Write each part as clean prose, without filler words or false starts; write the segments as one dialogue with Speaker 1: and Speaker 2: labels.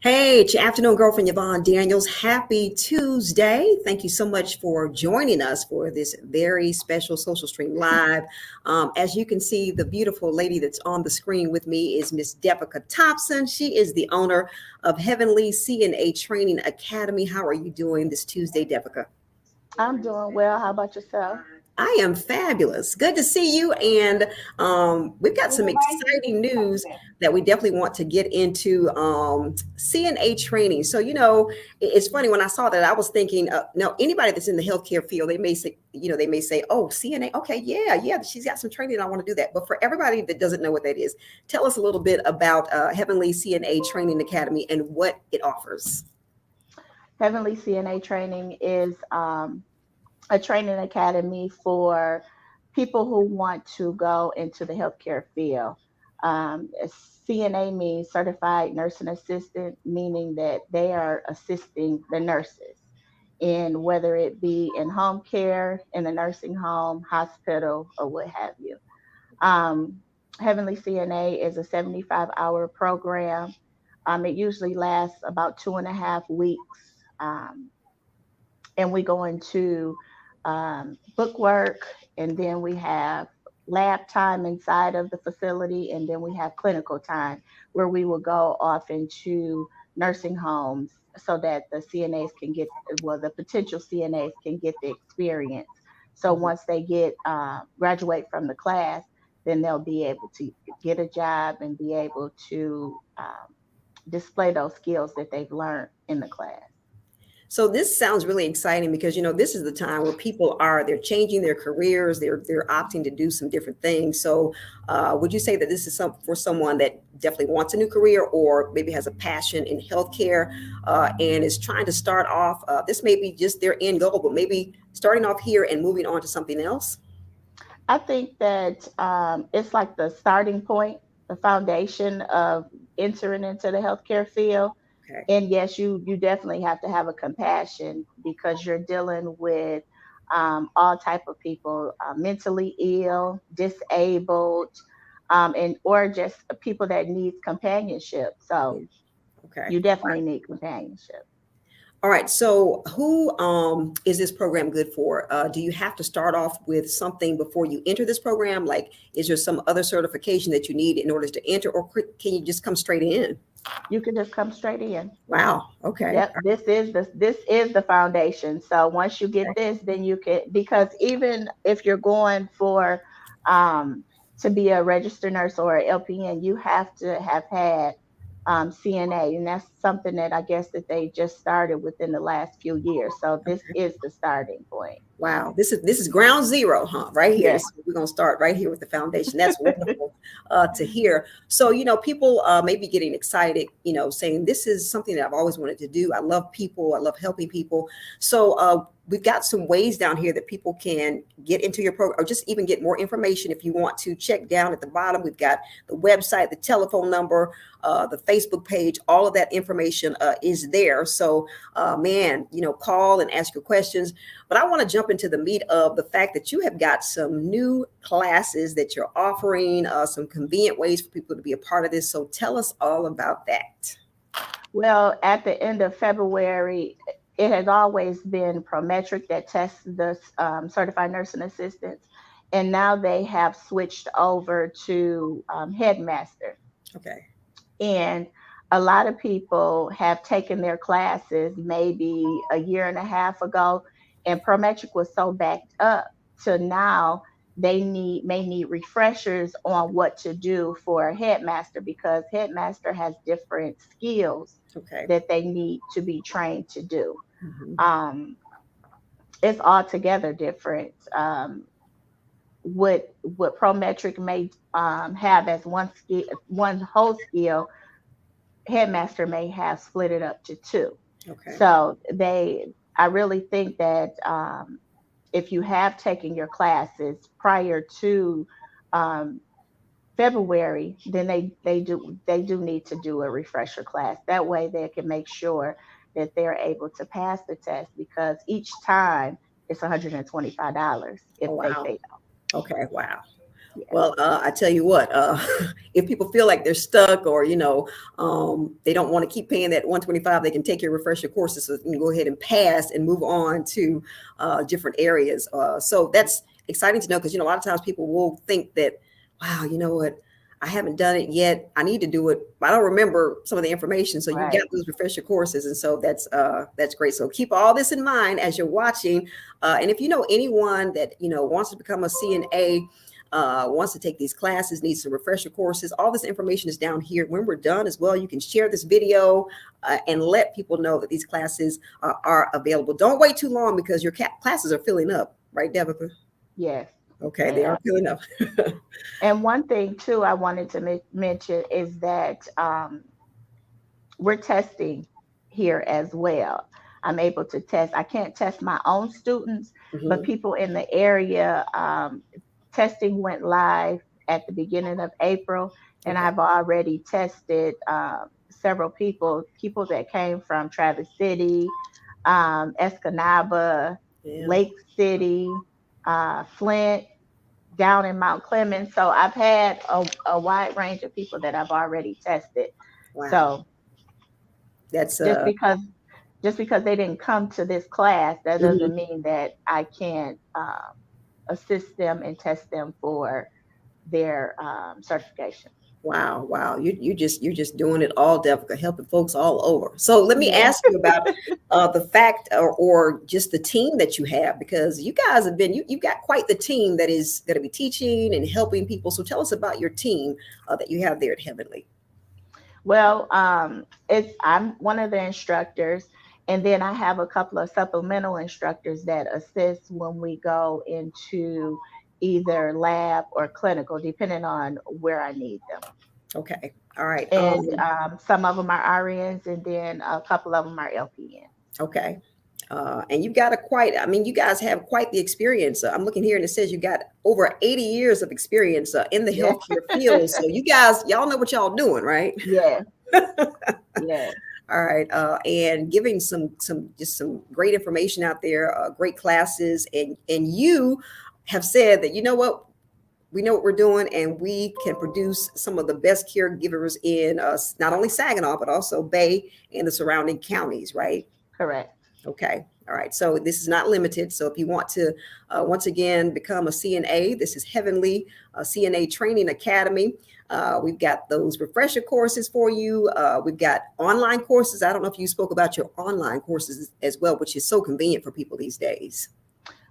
Speaker 1: Hey, it's your afternoon girlfriend, Yvonne Daniels. Happy Tuesday. Thank you so much for joining us for this very special social stream live. As you can see, the beautiful lady that's on the screen with me is Miss Devica Thompson. She is the owner of Leigh CNA Training Academy. How are you doing this Tuesday, Devica?
Speaker 2: I'm doing well. How about yourself?
Speaker 1: I am fabulous. Good to see you. And we've got some exciting news that we definitely want to get into CNA training. So, it's funny when I saw that, I was thinking, now anybody that's in the healthcare field, they may say, oh, CNA. Okay. Yeah. Yeah. She's got some training. I want to do that. But for everybody that doesn't know what that is, tell us a little bit about Heavenly CNA Training Academy and what it offers.
Speaker 2: Heavenly CNA Training is a training academy for people who want to go into the healthcare field. CNA means Certified Nursing Assistant, meaning that they are assisting the nurses in whether it be in home care, in the nursing home, hospital, or what have you. Um, Heavenly CNA is a 75-hour program. It usually lasts about 2.5 weeks. And we go into book work, and then we have lab time inside of the facility, and then we have clinical time where we will go off into nursing homes so that the CNAs can get, well, the potential CNAs can get the experience. So
Speaker 1: Mhm.
Speaker 2: once they get graduate from the class, then they'll be able to get a job and be able to display those skills that they've learned in the class.
Speaker 1: So this sounds really exciting because this is the time where people they're changing their careers, they're opting to do some different things. So would you say that this is for someone that definitely wants a new career or maybe has a passion in healthcare and is trying to start off? This may be just their end goal, but maybe starting off here and moving on to something else.
Speaker 2: I think that it's like the starting point, the foundation of entering into the healthcare field.
Speaker 1: Okay.
Speaker 2: And yes, you definitely have to have a compassion because you're dealing with all type of people, mentally ill, disabled, and or just people that need companionship. So
Speaker 1: Yeah. Okay.
Speaker 2: you definitely need companionship.
Speaker 1: All right. So, who is this program good for? Do you have to start off with something before you enter this program? Like, is there some other certification that you need in order to enter, or can you just come straight in?
Speaker 2: You can just come straight in.
Speaker 1: Wow. Okay.
Speaker 2: Yep, this is the foundation. So once you get this, then you can, because even if you're going for um to be a registered nurse or a LPN, you have to have had CNA, and that's something that I guess that they just started within the last few years. So this is the starting point.
Speaker 1: Wow, this is ground zero, huh? Right here.
Speaker 2: Yes.
Speaker 1: This we're gonna start right here with the foundation. That's wonderful to hear. So people may be getting excited, saying this is something that I've always wanted to do. I love people. I love helping people. So we've got some ways down here that people can get into your program, or just even get more information. If you want to check down at the bottom, we've got the website, the telephone number, the Facebook page. All of that information is there. So man, call and ask your questions. But I want to jump into the meat of the fact that you have got some new classes that you're offering, some convenient ways for people to be a part of this. So tell us all about that.
Speaker 2: Well, at the end of February, it has always been Prometric that tests the certified nursing assistants, and now they have switched over to Headmaster.
Speaker 1: Okay.
Speaker 2: And a lot of people have taken their classes maybe a year and a half ago, and Prometric was so backed up to now they may need refreshers on what to do for Headmaster because Headmaster has different skills
Speaker 1: Okay.
Speaker 2: that they need to be trained to do.
Speaker 1: Mhm.
Speaker 2: Um, it's altogether different. What Prometric may have as one skill, one whole skill, Headmaster may have split it up to two.
Speaker 1: Okay.
Speaker 2: So I really think that if you have taken your classes prior to um, February, then they do need to do a refresher class. That way they can make sure that they're able to pass the test because each time it's $125 if
Speaker 1: Oh,
Speaker 2: they
Speaker 1: wow.
Speaker 2: fail.
Speaker 1: Okay. Wow.
Speaker 2: Yes.
Speaker 1: Well, I tell you what, if people feel like they're stuck or, they don't want to keep paying that 125, they can take your refresher courses so you can go ahead and pass and move on to different areas. So that's exciting to know because, a lot of times people will think that, wow, you know what? I haven't done it yet. I need to do it. I don't remember some of the information. So you got
Speaker 2: Right.
Speaker 1: those refresher courses. And so that's great. So keep all this in mind as you're watching. And if you know anyone that, wants to become a CNA, wants to take these classes, needs some refresher courses, all this information is down here. When we're done as well, you can share this video and let people know that these classes are available. Don't wait too long because your classes are filling up, right, Devica?
Speaker 2: Yes,
Speaker 1: Okay,
Speaker 2: they
Speaker 1: they are
Speaker 2: are.
Speaker 1: filling up.
Speaker 2: And one thing too I wanted to mention is that we're testing here as well. I'm able to test. I can't test my own students, but
Speaker 1: Mhm.
Speaker 2: people in the area, testing went live at the beginning of April, and
Speaker 1: Okay.
Speaker 2: I've already tested several people that came from Traverse City, Escanaba,
Speaker 1: Yeah.
Speaker 2: Lake City, Flint, down in Mount Clemens. So I've had a wide range of people that I've already tested.
Speaker 1: Wow.
Speaker 2: So
Speaker 1: That's
Speaker 2: just because just because they didn't come to this class, that
Speaker 1: mhm.
Speaker 2: doesn't mean that I can't assist them and test them for their certification.
Speaker 1: Wow, wow. You're just doing it all, Devica, helping folks all over. So let me
Speaker 2: Yeah.
Speaker 1: ask you about the fact or just the team that you have, because you guys have been you've got quite the team that is going to be teaching and helping people. So tell us about your team that you have there at Heavenly.
Speaker 2: Well, it's I'm one of the instructors, and then I have a couple of supplemental instructors that assist when we go into either lab or clinical, depending on where I need them.
Speaker 1: Okay. All right.
Speaker 2: And some of them are RNs, and then a couple of them are LPNs.
Speaker 1: Okay. And you've got I mean, you guys have quite the experience. I'm looking here and it says you got over 80 years of experience in the
Speaker 2: Yeah.
Speaker 1: healthcare field. So you guys, y'all know what y'all doing, right?
Speaker 2: Yeah. Yeah.
Speaker 1: All right, and giving some great information out there, great classes, and you have said that you know what, we know what we're doing, and we can produce some of the best caregivers in not only Saginaw but also Bay and the surrounding counties, right?
Speaker 2: Correct.
Speaker 1: Okay. All right. So this is not limited. So if you want to, once again, become a CNA, this is Heavenly CNA Training Academy. We've got those refresher courses for you. We've got online courses. I don't know if you spoke about your online courses as well, which is so convenient for people these days.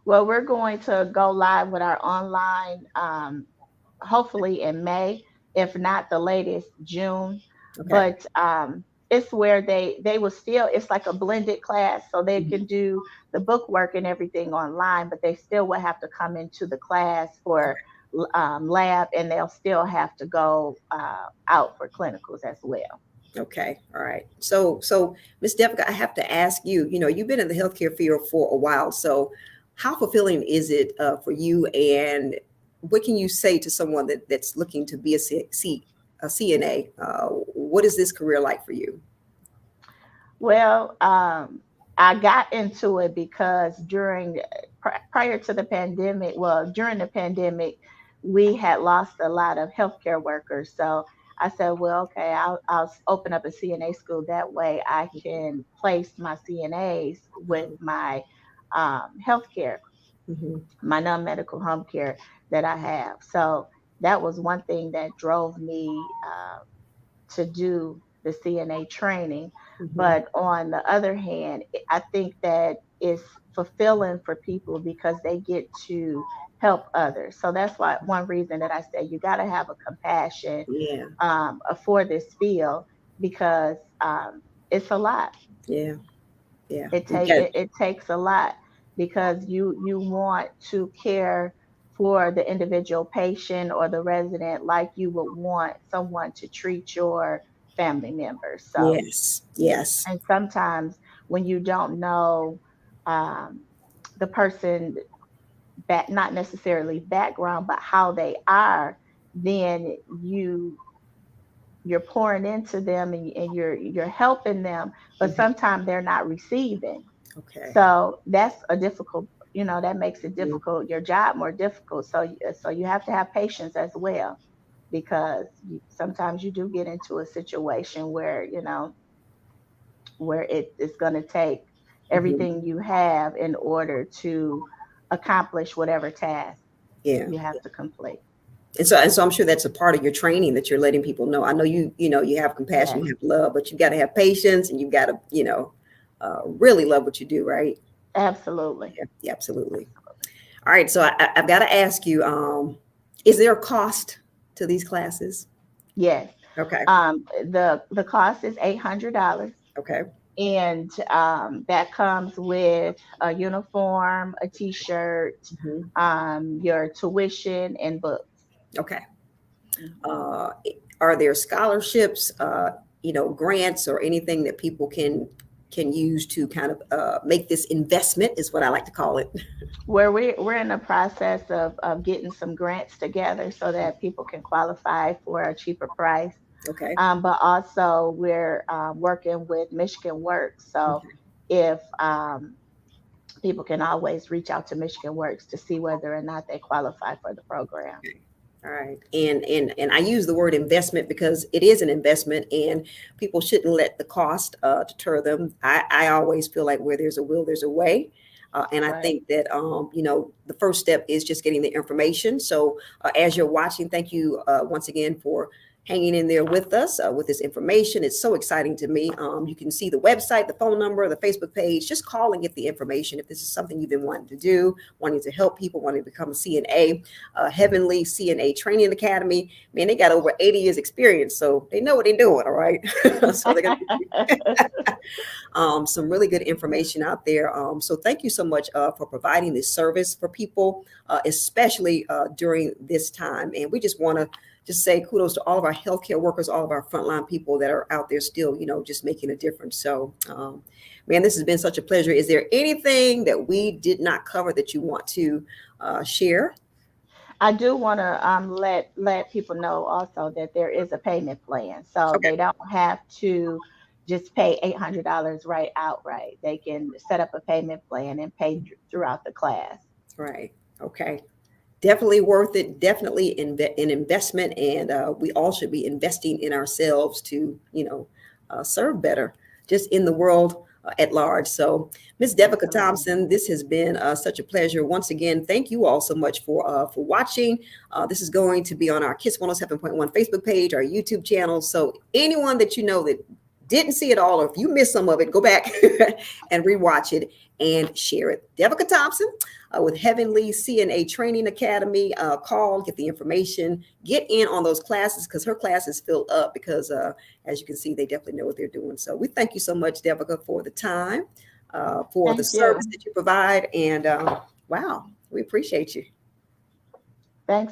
Speaker 2: Well, we're going to go live with our online, hopefully in May, if not the latest June.
Speaker 1: Okay.
Speaker 2: But it's where they will still. It's like a blended class, so they
Speaker 1: Mhm.
Speaker 2: can do the book work and everything online, but they still will have to come into the class for lab, and they'll still have to go out for clinicals as well.
Speaker 1: Okay. All right. So Miss Devica, I have to ask you, you've been in the healthcare field for a while. So how fulfilling is it for you? And what can you say to someone that's looking to be a CNA? What is this career like for you?
Speaker 2: Well, I got into it because prior to the pandemic, well, during the pandemic, we had lost a lot of healthcare workers. So I said, well, okay, I'll open up a CNA school. That way I can place my CNAs with my healthcare,
Speaker 1: Mhm.
Speaker 2: my non-medical home care that I have. So that was one thing that drove me to do the CNA training.
Speaker 1: Mhm.
Speaker 2: But on the other hand, I think that it's fulfilling for people because they get to help others. So that's why one reason that I say you got to have a compassion
Speaker 1: Yeah.
Speaker 2: for this field because it's a lot.
Speaker 1: Yeah. Yeah.
Speaker 2: It
Speaker 1: You
Speaker 2: take
Speaker 1: got
Speaker 2: it, it takes a lot because you want to care for the individual patient or the resident like you would want someone to treat your family members. So,
Speaker 1: yes. Yes.
Speaker 2: and sometimes when you don't know um, the person not necessarily background, but how they are, then you're pouring into them and you're helping them, but
Speaker 1: Mhm.
Speaker 2: sometimes they're not receiving.
Speaker 1: Okay.
Speaker 2: So that's a difficult that makes it difficult, your job more difficult. So you have to have patience as well, because sometimes you do get into a situation where, where it is going to take
Speaker 1: Mhm.
Speaker 2: everything you have in order to accomplish whatever task
Speaker 1: Yeah.
Speaker 2: you have to complete.
Speaker 1: And so I'm sure that's a part of your training that you're letting people know. I know you have compassion,
Speaker 2: Yes,
Speaker 1: you have love, but you got to have patience and you've got to, really love what you do, right?
Speaker 2: absolutely.
Speaker 1: Yeah, yeah, absolutely. All right. So I've got to ask you, is there a cost to these classes?
Speaker 2: Yes.
Speaker 1: Okay.
Speaker 2: The cost is $800,
Speaker 1: Okay.
Speaker 2: and that comes with a uniform, a T-shirt,
Speaker 1: Mhm.
Speaker 2: your tuition, and books.
Speaker 1: Okay.
Speaker 2: Mhm.
Speaker 1: Uh, are there scholarships, grants or anything that people can use to kind of make this investment is what I like to call it.
Speaker 2: Where we're in the process of getting some grants together so that people can qualify for a cheaper price.
Speaker 1: Okay.
Speaker 2: But also we're working with Michigan Works. So
Speaker 1: Okay.
Speaker 2: if people can always reach out to Michigan Works to see whether or not they qualify for the program.
Speaker 1: Okay. All right. And I use the word investment because it is an investment and people shouldn't let the cost deter them. I always feel like where there's a will, there's a way. And I
Speaker 2: Right.
Speaker 1: think that, the first step is just getting the information. So as you're watching, thank you once again for hanging in there with us with this information. It's so exciting to me. You can see the website, the phone number, the Facebook page. Just call and get the information if this is something you've been wanting to do, wanting to help people, wanting to become a CNA. Heavenly CNA Training Academy. Man, they got over 80 years experience, so they know what they're doing. All right. So they're going to some really good information out there. So thank you so much for providing this service for people, especially during this time. And we just want to just say kudos to all of our healthcare workers, all of our frontline people that are out there still, just making a difference. So, man, this has been such a pleasure. Is there anything that we did not cover that you want to share?
Speaker 2: I do want to let people know also that there is a payment plan, so
Speaker 1: Okay.
Speaker 2: they don't have to just pay $800 right outright. They can set up a payment plan and pay throughout the class.
Speaker 1: Right. Okay. Definitely worth it. Definitely an investment, and we all should be investing in ourselves to, serve better, just in the world at large. So, Miss Devica
Speaker 2: Absolutely.
Speaker 1: Thompson, this has been such a pleasure. Once again, thank you all so much for watching. This is going to be on our Kiss 107.1 Facebook page, our YouTube channel. So, anyone that you know that didn't see it all, or if you missed some of it, go back and rewatch it and share it. Devica Thompson with Heavenly CNA Training Academy. Call, get the information, get in on those classes because her class is filled up because, as you can see, they definitely know what they're doing. So we thank you so much, Devica, for the time, for the
Speaker 2: Thank you.
Speaker 1: service that you provide. And wow, we appreciate you.
Speaker 2: Thanks.